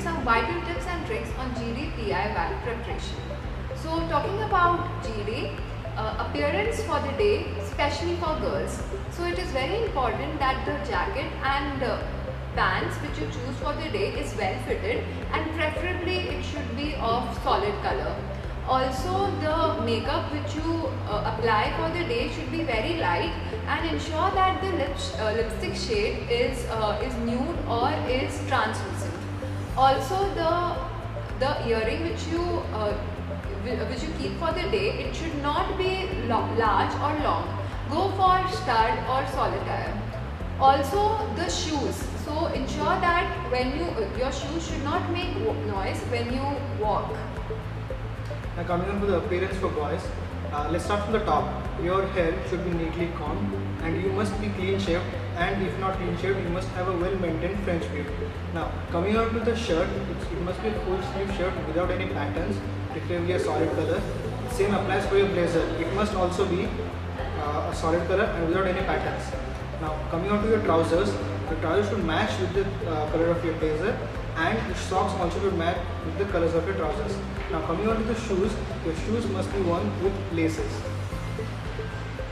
some vital tips and tricks on GD PI WAC preparation. So talking about GD, appearance for the day, especially for girls. So it is very important that the jacket and pants which you choose for the day is well fitted, and preferably it should be of solid color. Also, the makeup which you apply for the day should be very light, and ensure that the lipstick shade is nude or is translucent. Also, the earring which you keep for the day, it should not be large or long. Go for stud or solitaire. Also, the shoes. So ensure that when your shoes should not make noise when you walk. Now coming on to the appearance for boys, let's start from the top. Your hair should be neatly combed and you must be clean shaved, and if not clean shaved, you must have a well maintained French beard. Now coming on to the shirt, it must be a full sleeve shirt without any patterns, preferably a solid color. Same applies for your blazer. It must also be a solid color and without any patterns. Now coming on to your trousers, the trousers should match with the color of your blazer, and your socks also should match with the colors of your trousers. Now coming on to the shoes, your shoes must be worn with laces.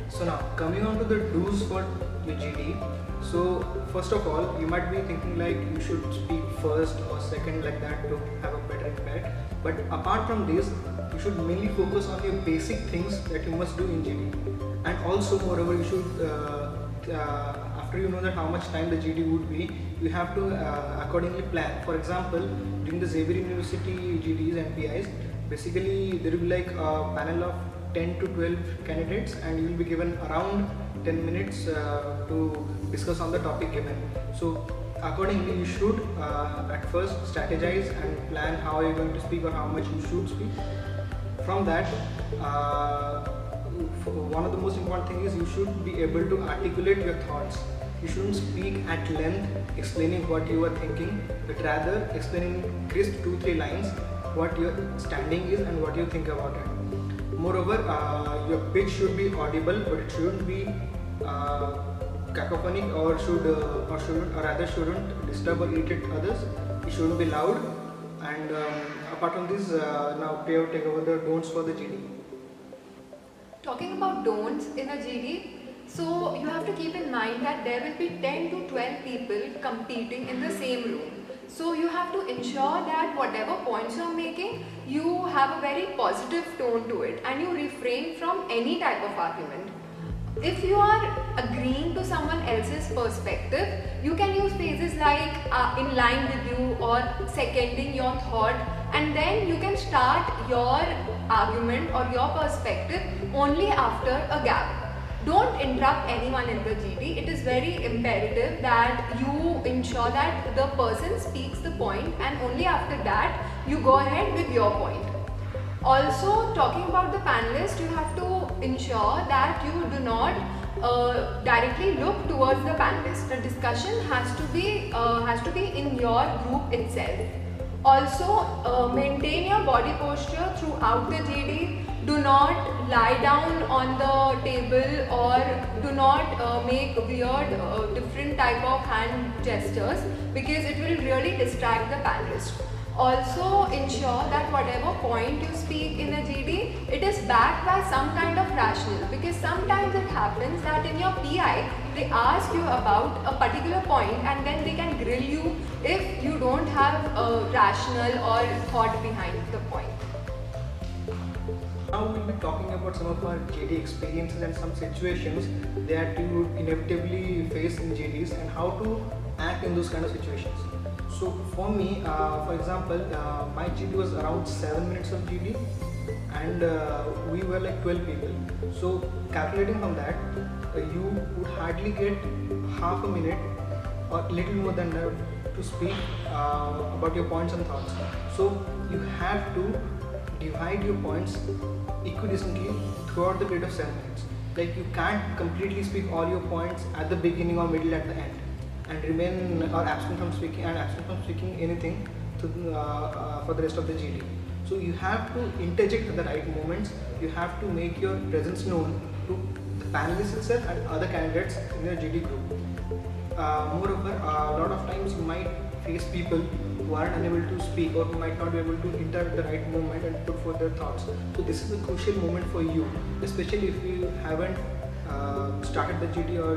So now coming on to the do's for your GD. So first of all, you might be thinking like you should speak first or second like that to have a better impact. But apart from this, you should mainly focus on your basic things that you must do in GD. And also moreover, you should after you know that how much time the GD would be, you have to accordingly plan. For example, during the Xavier University GDs and PIs, basically there will be like a panel of 10 to 12 candidates, and you will be given around 10 minutes to discuss on the topic given. So accordingly, you should at first strategize and plan how you are going to speak or how much you should speak. From that, one of the most important things is you should be able to articulate your thoughts. You shouldn't speak at length explaining what you are thinking, but rather explaining crisp 2-3 lines what your standing is and what you think about it. Moreover, your pitch should be audible, but it shouldn't be cacophonic or shouldn't disturb or irritate others. It shouldn't be loud. And apart from this, now take over the don'ts for the GD. Talking about don'ts in a GD, so you have to keep in mind that there will be 10 to 12 people competing in the same room. So you have to ensure that whatever points you are making, you have a very positive tone to it, and you refrain from any type of argument. If you are agreeing to someone else's perspective, you can use phrases like in line with you or seconding your thought, and then you can start your argument or your perspective only after a gap. Don't interrupt anyone in the GD. It is very imperative that you ensure that the person speaks the point, and only after that you go ahead with your point. Also, talking about the panelists, you have to ensure that you do not directly look towards the panelists. The discussion has to be in your group itself. Also, maintain your body posture throughout the GD. Do not lie down on the table or do not make weird different type of hand gestures, because it will really distract the panelist. Also, ensure that whatever point you speak in a GD, it is backed by some kind of rationale, because sometimes it happens that in your PI, they ask you about a particular point and then they can grill you if you don't have a rationale or thought behind the point. Now we'll be talking about some of our GD experiences and some situations that you would inevitably face in GDs and how to act in those kind of situations. So for me, for example, my GD was around 7 minutes of GD, and we were like 12 people. So calculating from that, you would hardly get half a minute or little more than that to speak about your points and thoughts. So you have to divide your points equidistantly throughout the period of 7 minutes. Like you can't completely speak all your points at the beginning or middle at the end and remain or absent from speaking anything for the rest of the GD. So you have to interject at the right moments. You have to make your presence known to the panelists itself and other candidates in your GD group. Moreover, a lot of times you might face people who aren't unable to speak or who might not be able to enter at the right moment and put forth their thoughts. So this is a crucial moment for you, especially if you haven't started the GD or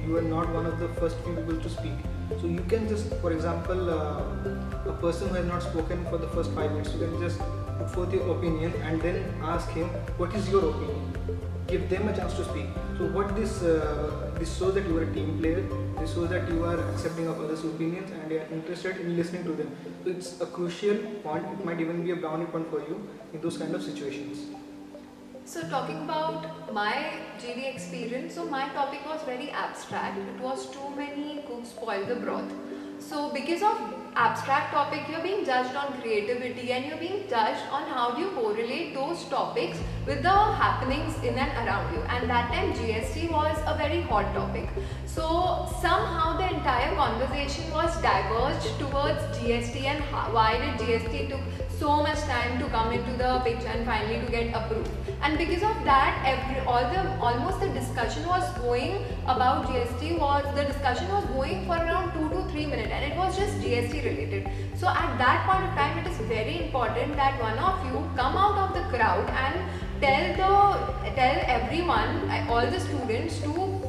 you are not one of the first few people to speak. So you can just, for example, a person who has not spoken for the first 5 minutes, you can just put forth your opinion and then ask him, what is your opinion? Give them a chance to speak. So what this shows that you are a team player. This shows that you are accepting of others' opinions and you are interested in listening to them. So it's a crucial point. It might even be a brownie point for you in those kind of situations. So talking about my GD experience, so my topic was very abstract. It was too many cooks spoil the broth. So because of abstract topic, you're being judged on creativity and you're being judged on how do you correlate those topics with the happenings in and around you. And that time GST was a very hot topic. So somehow the entire conversation was diverged towards GST and why did GST took so much time to come into the picture and finally to get approved. And because of that, almost the discussion was going about GST the discussion was going for around 2 to 3 minutes and it was just GST related. So at that point of time, it is very important that one of you come out of the crowd and tell everyone, all the students, to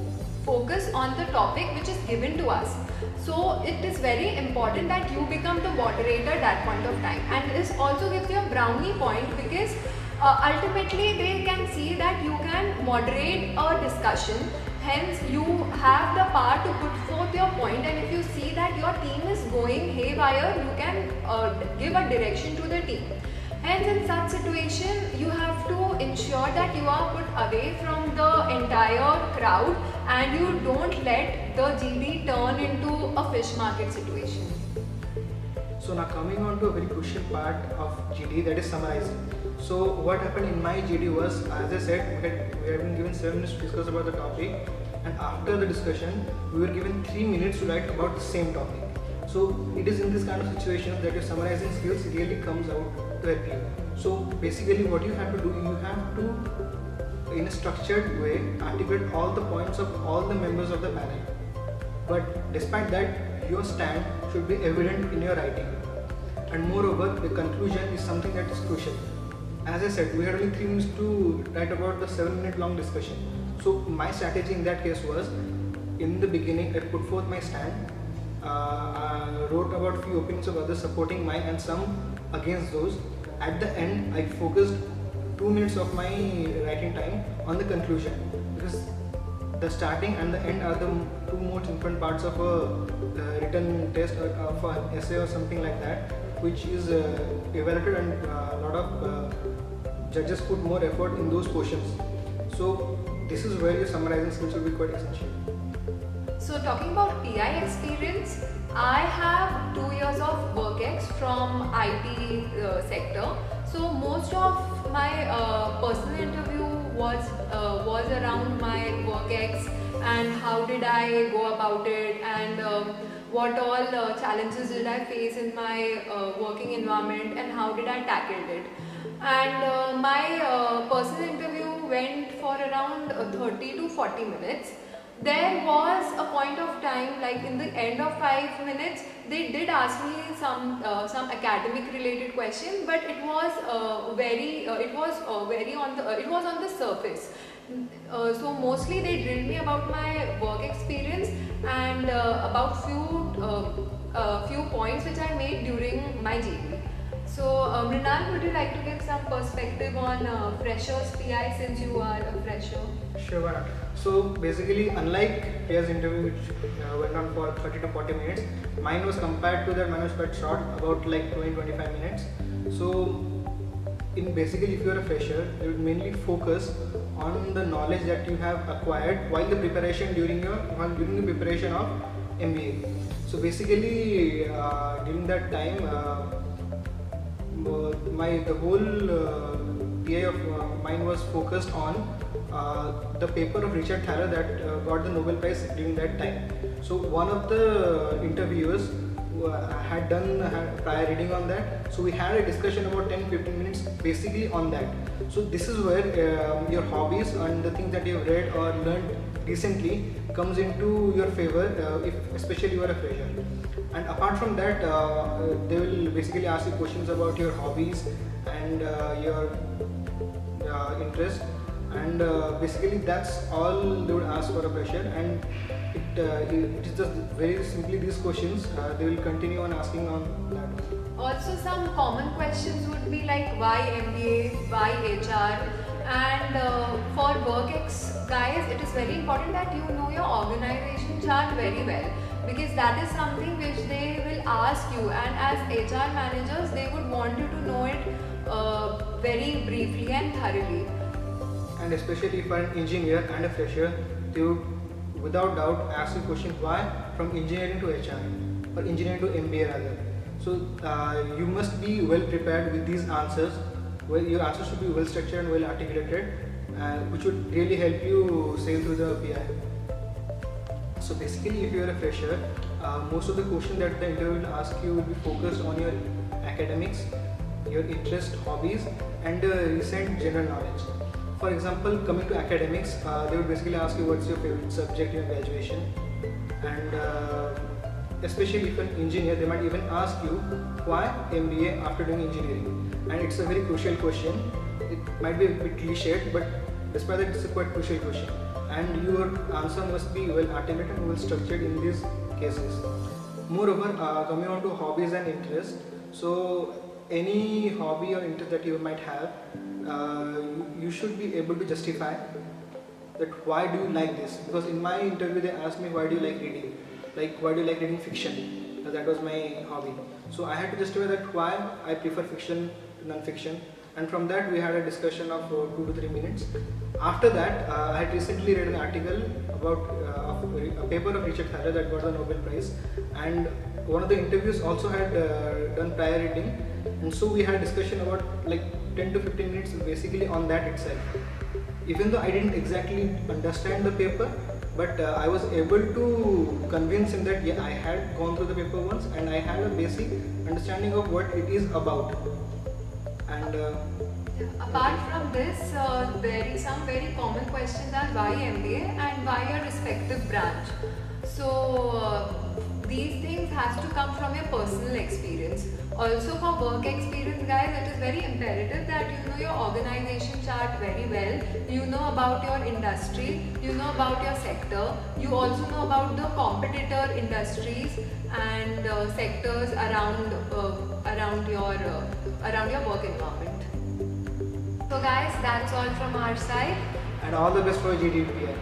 focus on the topic which is given to us. So it is very important that you become the moderator at that point of time, and this also gives you a brownie point because ultimately they can see that you can moderate a discussion. Hence you have the power to put forth your point, and if you see that your team is going haywire, you can give a direction to the team. Hence in such situation, you have to ensure that you are put away from the entire crowd and you don't let the GD turn into a fish market situation. So now coming on to a very crucial part of GD, that is summarizing. So what happened in my GD was, as I said, we have been given 7 minutes to discuss about the topic, and after the discussion we were given 3 minutes to write about the same topic. So it is in this kind of situation that your summarizing skills really comes out to help you. So basically what you have to do, you have to, in a structured way, articulate all the points of all the members of the panel. But despite that, your stand should be evident in your writing. And moreover, the conclusion is something that is crucial. As I said, we had only 3 minutes to write about the 7-minute long discussion. So my strategy in that case was, in the beginning I put forth my stand, I wrote about few opinions of others supporting mine and some against those. At the end, I focused 2 minutes of my writing time on the conclusion, because the starting and the end are the 2 most important parts of a written test or of an essay or something like that, which is evaluated, and a lot of judges put more effort in those portions. So this is where your summarizing skills will be quite essential. So talking about PI experience, I have 2 years of work ex from IT sector. So most of my personal interview was around my work ex and how did I go about it, and what all challenges did I face in my working environment and how did I tackle it. And my personal interview went for around 30 to 40 minutes. There was a point of time, like in the end of 5 minutes, they did ask me some academic related question, but it was on the surface. So mostly they drilled me about my work experience and about few points which I made during my GD. So Mrinal, would you like to give some perspective on freshers PI, since you are a fresher? Sure, why not? So basically, unlike Priya's interview, which went on for 30 to 40 minutes, mine was compared to that, mine was quite short, about like 20-25 minutes. So basically, if you are a fresher, you would mainly focus on the knowledge that you have acquired while the preparation during the preparation of MBA. So basically, during that time, the whole PI of mine was focused on the paper of Richard Thaler that got the Nobel Prize during that time. So one of the interviewers had prior reading on that, so we had a discussion about 10-15 minutes basically on that. So this is where your hobbies and the things that you have read or learned recently comes into your favor, if especially you are a fresher. And apart from that, they will basically ask you questions about your hobbies and your interest, and basically that's all they would ask for a fresher. And it is just very simply these questions. They will continue on asking on that. Also, some common questions would be like why MBA, why HR, and for WorkX guys, it is very important that you know your organization chart very well, because that is something which they will ask you, and as HR managers, they would want you to know it very briefly and thoroughly. And especially if you are an engineer and a fresher, they would without doubt ask you question why from engineering to HR or engineering to MBA rather. So you must be well prepared with these answers. Well, your answers should be well structured and well articulated, which would really help you sail through the PI. So basically, if you are a fresher, most of the questions that the interview will ask you will be focused on your academics, your interest, hobbies, and recent general knowledge. For example, coming to academics, they would basically ask you what's your favorite subject in your graduation, and especially if an engineer, they might even ask you why MBA after doing engineering. And it's a very crucial question. It might be a bit cliched, but despite that, it's a quite crucial question. And your answer must be well articulated and well structured in these cases. Moreover, coming on to hobbies and interests, so any hobby or interest that you might have, you should be able to justify that why do you like this. Because in my interview, they asked me why do you like reading, like why do you like reading fiction, because that was my hobby. So I had to justify that why I prefer fiction to non-fiction, and from that we had a discussion of 2 to 3 minutes. After that, I had recently read an article about a paper of Richard Thaler that got the Nobel Prize, and one of the interviews also had done prior reading, and so we had a discussion about like 10 to 15 minutes basically on that itself. Even though I didn't exactly understand the paper, but I was able to convince him that yeah, I had gone through the paper once and I had a basic understanding of what it is about. And apart from this, some very common questions are why MBA and why your respective branch. So these things has to come from your personal experience. Also for work experience guys, it is very imperative that you know your organization chart very well, you know about your industry, you know about your sector, you also know about the competitor industries and sectors around your work environment. So guys, that's all from our side. all the best for GDPR.